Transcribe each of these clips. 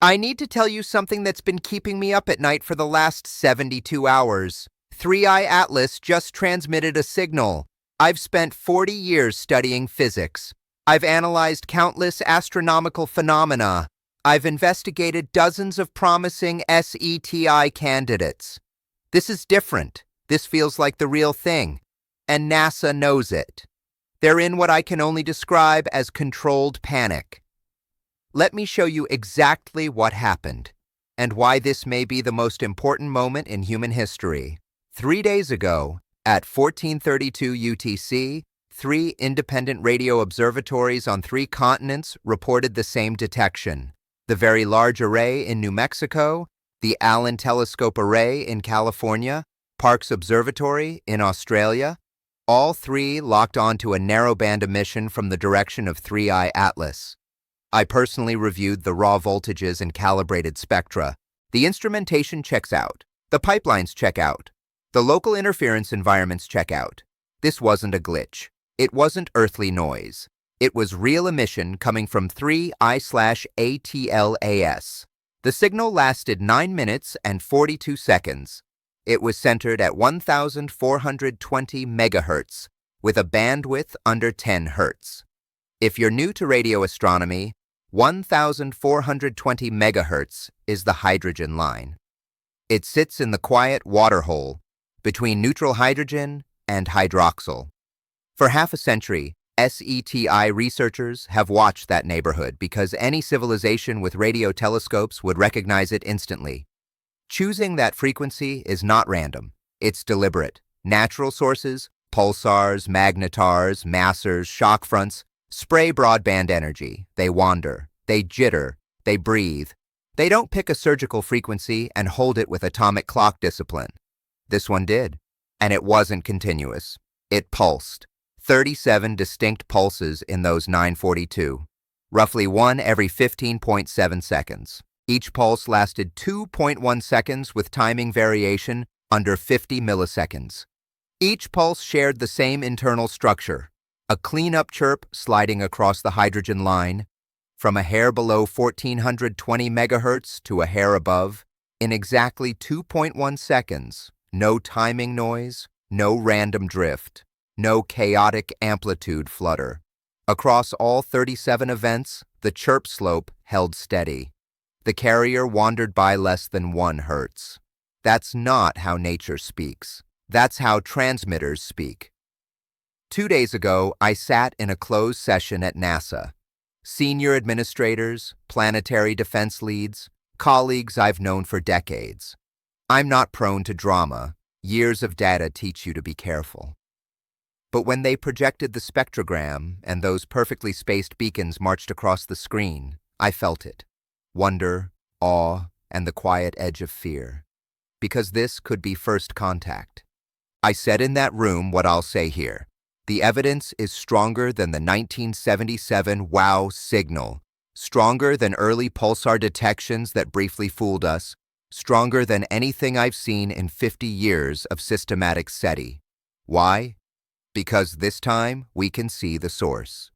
I need to tell you something that's been keeping me up at night for the last 72 hours. 3i Atlas just transmitted a signal. I've spent 40 years studying physics. I've analyzed countless astronomical phenomena. I've investigated dozens of promising SETI candidates. This is different. This feels like the real thing. And NASA knows it. They're in what I can only describe as controlled panic. Let me show you exactly what happened, and why this may be the most important moment in human history. 3 days ago, at 1432 UTC, 3 independent radio observatories on 3 continents reported the same detection. The Very Large Array in New Mexico, the Allen Telescope Array in California, Parkes Observatory in Australia, all 3 locked onto a narrowband emission from the direction of 3i Atlas. I personally reviewed the raw voltages and calibrated spectra. The instrumentation checks out. The pipelines check out. The local interference environments check out. This wasn't a glitch. It wasn't earthly noise. It was real emission coming from 3i/ATLAS. The signal lasted 9 minutes and 42 seconds. It was centered at 1,420 megahertz, with a bandwidth under 10 hertz. If you're new to radio astronomy, 1,420 megahertz is the hydrogen line. It sits in the quiet water hole between neutral hydrogen and hydroxyl. For half a century, SETI researchers have watched that neighborhood because any civilization with radio telescopes would recognize it instantly. Choosing that frequency is not random. It's deliberate. Natural sources, pulsars, magnetars, massers, shock fronts, spray broadband energy. They wander, they jitter, they breathe. They don't pick a surgical frequency and hold it with atomic clock discipline. This one did, and it wasn't continuous. It pulsed. 37 distinct pulses in those 942, roughly 1 every 15.7 seconds. Each pulse lasted 2.1 seconds with timing variation under 50 milliseconds. Each pulse shared the same internal structure, a clean-up chirp sliding across the hydrogen line, from a hair below 1420 megahertz to a hair above, in exactly 2.1 seconds. No timing noise, no random drift, no chaotic amplitude flutter. Across all 37 events, the chirp slope held steady. The carrier wandered by less than 1 hertz. That's not how nature speaks. That's how transmitters speak. 2 days ago, I sat in a closed session at NASA. Senior administrators, planetary defense leads, colleagues I've known for decades. I'm not prone to drama. Years of data teach you to be careful. But when they projected the spectrogram and those perfectly spaced beacons marched across the screen, I felt it. Wonder, awe, and the quiet edge of fear. Because this could be first contact. I said in that room what I'll say here. The evidence is stronger than the 1977 WOW signal, stronger than early pulsar detections that briefly fooled us, stronger than anything I've seen in 50 years of systematic SETI. Why? Because this time we can see the source.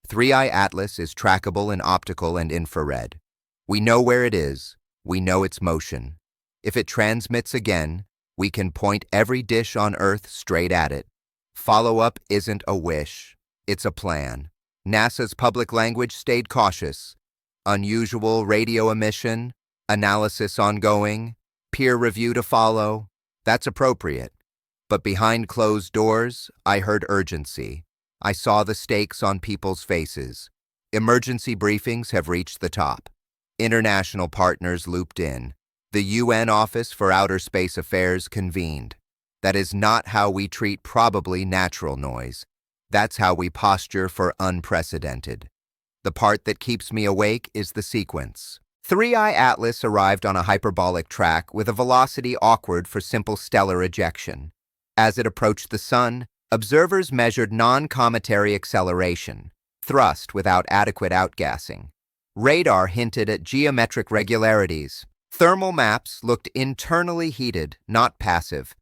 3i Atlas is trackable in optical and infrared. We know where it is. We know its motion. If it transmits again, we can point every dish on Earth straight at it. Follow-up isn't a wish. It's a plan. NASA's public language stayed cautious. Unusual radio emission, analysis ongoing, peer review to follow. That's appropriate. But behind closed doors, I heard urgency. I saw the stakes on people's faces. Emergency briefings have reached the top. International partners looped in. The UN Office for Outer Space Affairs convened. That is not how we treat probably natural noise. That's how we posture for unprecedented. The part that keeps me awake is the sequence. 3i Atlas arrived on a hyperbolic track with a velocity awkward for simple stellar ejection. As it approached the sun, observers measured non-cometary acceleration, thrust without adequate outgassing. Radar hinted at geometric regularities. Thermal maps looked internally heated, not passive.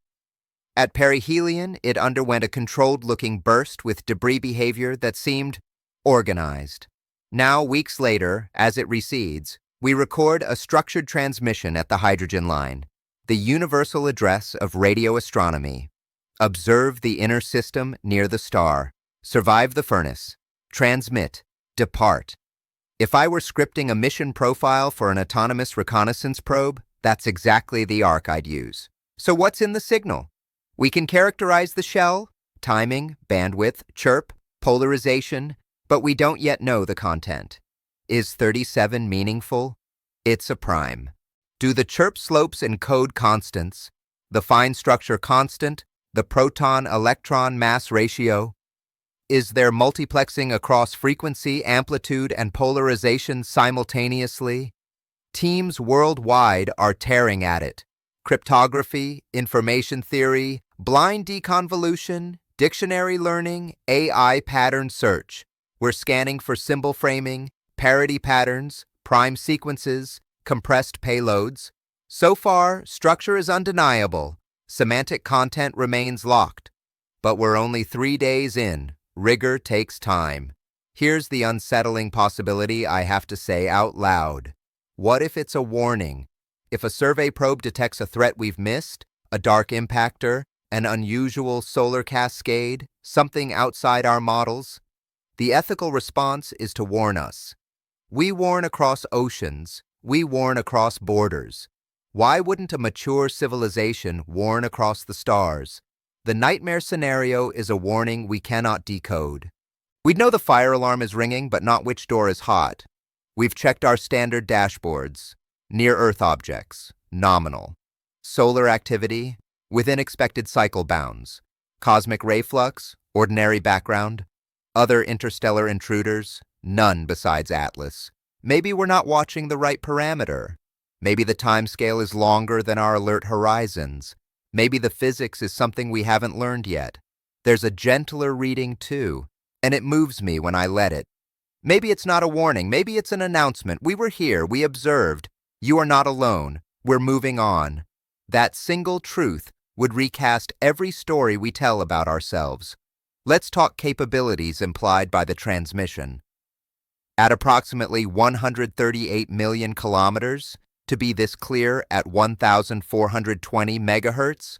At perihelion, it underwent a controlled-looking burst with debris behavior that seemed organized. Now, weeks later, as it recedes, We record a structured transmission at the hydrogen line, the universal address of radio astronomy. Observe the inner system near the star. Survive the furnace. Transmit. Depart. If I were scripting a mission profile for an autonomous reconnaissance probe, that's exactly the arc I'd use. So what's in the signal? We can characterize the shell, timing, bandwidth, chirp, polarization, but we don't yet know the content. Is 37 meaningful? It's a prime. Do the chirp slopes encode constants, the fine structure constant, the proton-electron mass ratio? Is there multiplexing across frequency, amplitude, and polarization simultaneously? Teams worldwide are tearing at it. Cryptography, information theory, blind deconvolution, dictionary learning, AI pattern search. We're scanning for symbol framing, parity patterns, prime sequences, compressed payloads. So far, structure is undeniable. Semantic content remains locked. But we're only 3 days in. Rigor takes time. Here's the unsettling possibility I have to say out loud. What if it's a warning? If a survey probe detects a threat we've missed, a dark impactor, an unusual solar cascade, something outside our models, the ethical response is to warn us. We warn across oceans. We warn across borders. Why wouldn't a mature civilization warn across the stars? The nightmare scenario is a warning we cannot decode. We'd know the fire alarm is ringing, but not which door is hot. We've checked our standard dashboards. Near-Earth objects, nominal. Solar activity, within expected cycle bounds. Cosmic ray flux, ordinary background. Other interstellar intruders, none besides Atlas. Maybe we're not watching the right parameter. Maybe the timescale is longer than our alert horizons. Maybe the physics is something we haven't learned yet. There's a gentler reading too, and it moves me when I let it. Maybe it's not a warning, maybe it's an announcement. We were here, we observed. You are not alone. We're moving on. That single truth would recast every story we tell about ourselves. Let's talk capabilities implied by the transmission. At approximately 138 million kilometers, to be this clear at 1,420 megahertz,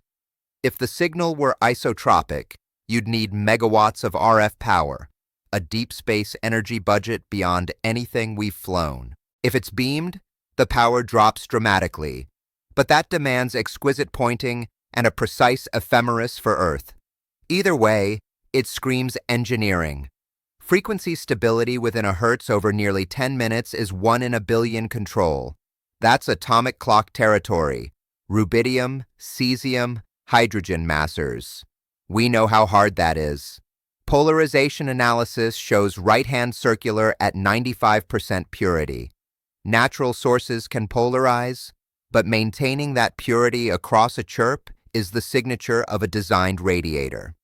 if the signal were isotropic, you'd need megawatts of RF power, a deep space energy budget beyond anything we've flown. If it's beamed, the power drops dramatically, but that demands exquisite pointing and a precise ephemeris for Earth. Either way, it screams engineering. Frequency stability within a hertz over nearly 10 minutes is 1 in a billion control. That's atomic clock territory. Rubidium, cesium, hydrogen massers. We know how hard that is. Polarization analysis shows right-hand circular at 95% purity. Natural sources can polarize, but maintaining that purity across a chirp is the signature of a designed radiator.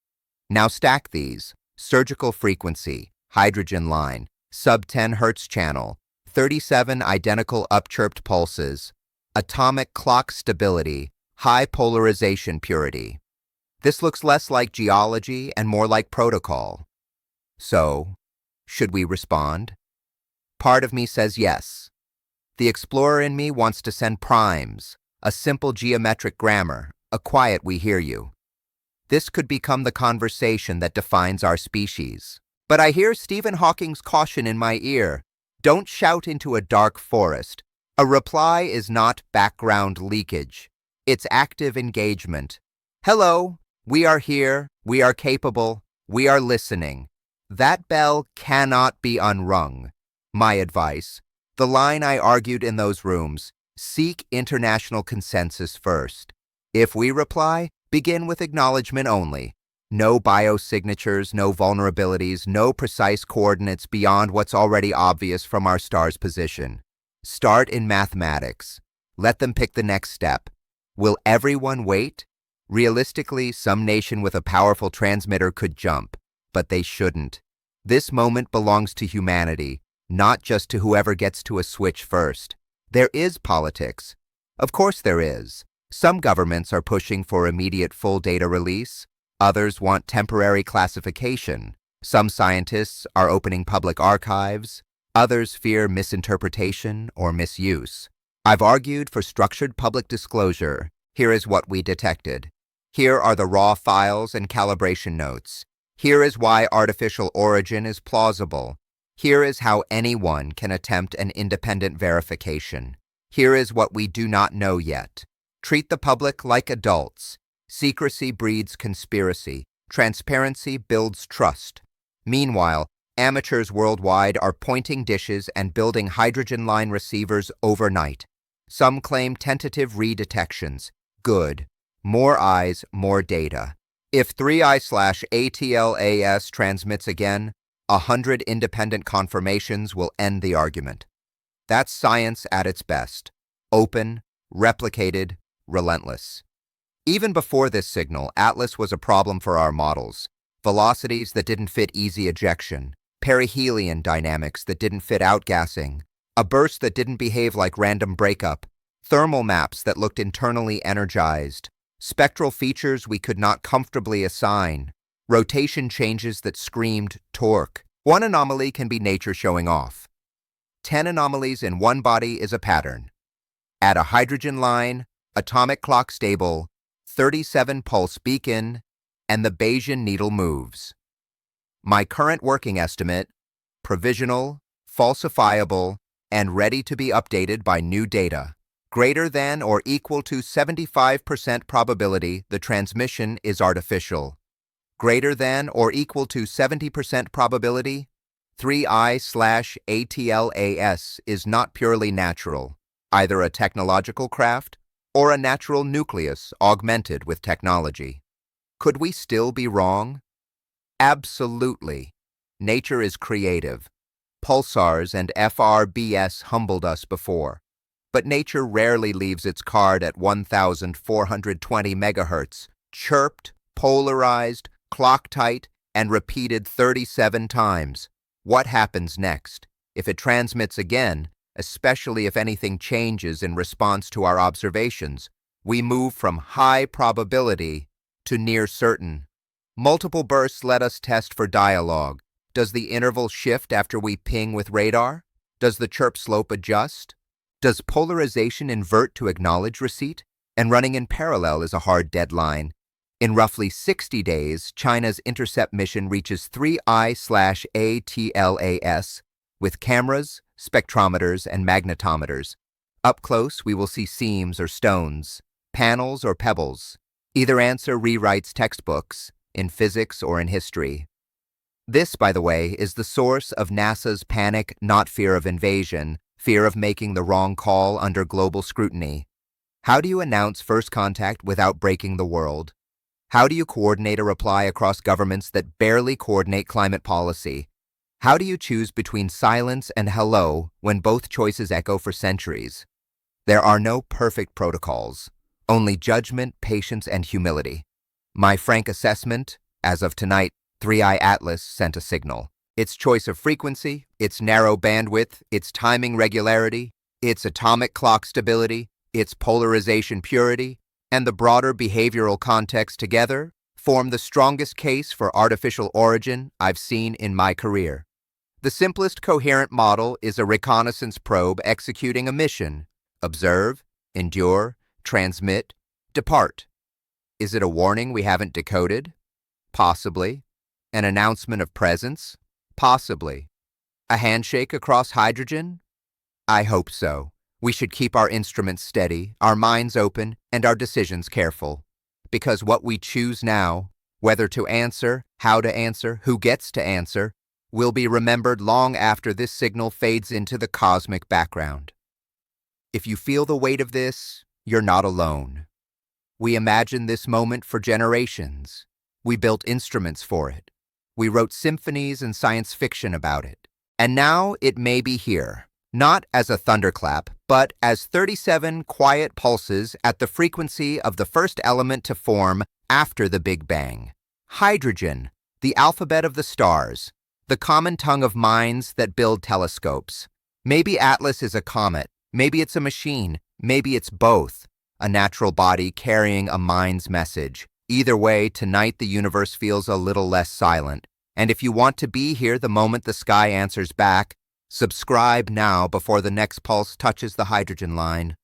Now stack these: surgical frequency, hydrogen line, sub-10 Hz channel, 37 identical upchirped pulses, atomic clock stability, high polarization purity. This looks less like geology and more like protocol. So, should we respond? Part of me says yes. The explorer in me wants to send primes, a simple geometric grammar, a quiet "we hear you." This could become the conversation that defines our species. But I hear Stephen Hawking's caution in my ear: don't shout into a dark forest. A reply is not background leakage. It's active engagement. Hello, we are here, we are capable, we are listening. That bell cannot be unrung. My advice, the line I argued in those rooms: seek international consensus first. If we reply, begin with acknowledgement only. No biosignatures, no vulnerabilities, no precise coordinates beyond what's already obvious from our star's position. Start in mathematics. Let them pick the next step. Will everyone wait? Realistically, some nation with a powerful transmitter could jump, but they shouldn't. This moment belongs to humanity, not just to whoever gets to a switch first. There is politics. Of course there is. Some governments are pushing for immediate full data release. Others want temporary classification. Some scientists are opening public archives. Others fear misinterpretation or misuse. I've argued for structured public disclosure. Here is what we detected. Here are the raw files and calibration notes. Here is why artificial origin is plausible. Here is how anyone can attempt an independent verification. Here is what we do not know yet. Treat the public like adults. Secrecy breeds conspiracy. Transparency builds trust. Meanwhile, amateurs worldwide are pointing dishes and building hydrogen line receivers overnight. Some claim tentative redetections. Good. More eyes, more data. If 3I/ATLAS transmits again, 100 independent confirmations will end the argument. That's science at its best. Open, replicated, relentless. Even before this signal, Atlas was a problem for our models. Velocities that didn't fit easy ejection, perihelion dynamics that didn't fit outgassing, a burst that didn't behave like random breakup, thermal maps that looked internally energized, spectral features we could not comfortably assign, rotation changes that screamed torque. One anomaly can be nature showing off. 10 anomalies in one body is a pattern. Add a hydrogen line, atomic clock stable, 37 pulse beacon, and the Bayesian needle moves. My current working estimate, provisional, falsifiable, and ready to be updated by new data. Greater than or equal to 75% probability the transmission is artificial. Greater than or equal to 70% probability 3I/ATLAS is not purely natural, either a technological craft or a natural nucleus augmented with technology. Could we still be wrong? Absolutely. Nature is creative. Pulsars and FRBS humbled us before. But nature rarely leaves its card at 1,420 megahertz, chirped, polarized, clock-tight, and repeated 37 times. What happens next? If it transmits again, especially if anything changes in response to our observations, we move from high probability to near certain. Multiple bursts let us test for dialogue. Does the interval shift after we ping with radar? Does the chirp slope adjust? Does polarization invert to acknowledge receipt? And running in parallel is a hard deadline. In roughly 60 days, China's intercept mission reaches 3I/ATLAS with cameras, spectrometers, and magnetometers. Up close, we will see seams or stones, panels or pebbles. Either answer rewrites textbooks, in physics or in history. This, by the way, is the source of NASA's panic, not fear of invasion, fear of making the wrong call under global scrutiny. How do you announce first contact without breaking the world? How do you coordinate a reply across governments that barely coordinate climate policy? How do you choose between silence and hello when both choices echo for centuries? There are no perfect protocols, only judgment, patience, and humility. My frank assessment, as of tonight, 3I Atlas sent a signal. Its choice of frequency, its narrow bandwidth, its timing regularity, its atomic clock stability, its polarization purity, and the broader behavioral context together form the strongest case for artificial origin I've seen in my career. The simplest coherent model is a reconnaissance probe executing a mission. Observe, endure, transmit, depart. Is it a warning we haven't decoded? Possibly. An announcement of presence? Possibly. A handshake across hydrogen? I hope so. We should keep our instruments steady, our minds open, and our decisions careful. Because what we choose now, whether to answer, how to answer, who gets to answer, will be remembered long after this signal fades into the cosmic background. If you feel the weight of this, you're not alone. We imagined this moment for generations. We built instruments for it. We wrote symphonies and science fiction about it. And now it may be here, not as a thunderclap, but as 37 quiet pulses at the frequency of the first element to form after the Big Bang. Hydrogen, the alphabet of the stars, the common tongue of minds that build telescopes. Maybe Atlas is a comet, maybe it's a machine, maybe it's both, a natural body carrying a mind's message. Either way, tonight the universe feels a little less silent. And if you want to be here the moment the sky answers back, Subscribe now before the next pulse touches the hydrogen line.